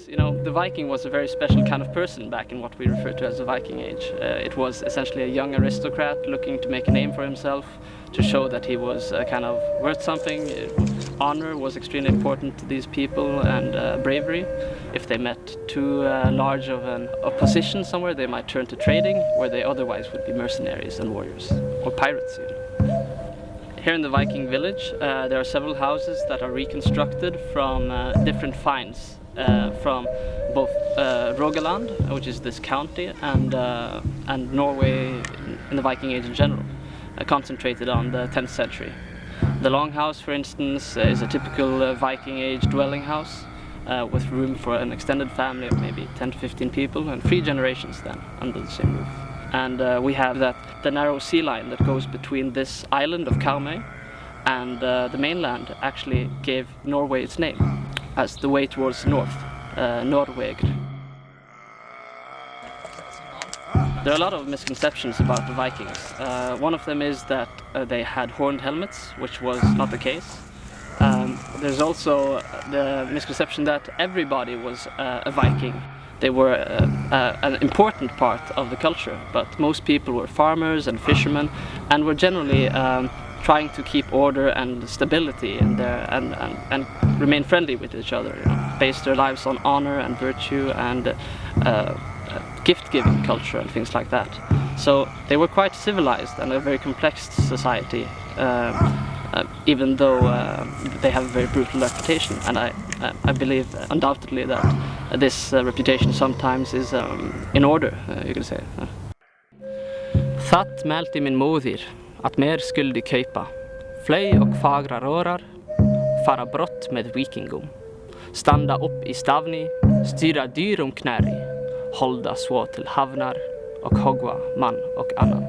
You know, the Viking was a very special kind of person back in what we refer to as the Viking Age. It was essentially a young aristocrat looking to make a name for himself, to show that he was kind of worth something. Honor was extremely important to these people, and bravery. If they met too large of a position somewhere, they might turn to trading, where they otherwise would be mercenaries and warriors, or pirates even. Here in the Viking Village, there are several houses that are reconstructed from different finds from both Rogaland, which is this county, and Norway in the Viking Age in general, concentrated on the 10th century. The Longhouse, for instance, is a typical Viking Age dwelling house with room for an extended family of maybe 10 to 15 people, and 3 generations then under the same roof. And we have the narrow sea line that goes between this island of Karmøy and the mainland actually gave Norway its name, as the way towards the north, Norway. There are a lot of misconceptions about the Vikings. One of them is that they had horned helmets, which was not the case. There's also the misconception that everybody was a Viking. They were an important part of the culture, but most people were farmers and fishermen, and were generally trying to keep order and stability in there, and remain friendly with each other, you know, base their lives on honor and virtue and gift-giving culture and things like that. So they were quite civilized and a very complex society, even though they have a very brutal reputation. And I believe undoubtedly that this reputation sometimes is in order, you can say. Thatt mälti min moder att mer skulle de köpa, flöj och fagra rörar, fara brott med vikingom, standa upp i stavni, styra dyr om knäri, hålda svå till havnar och hogva man och annan.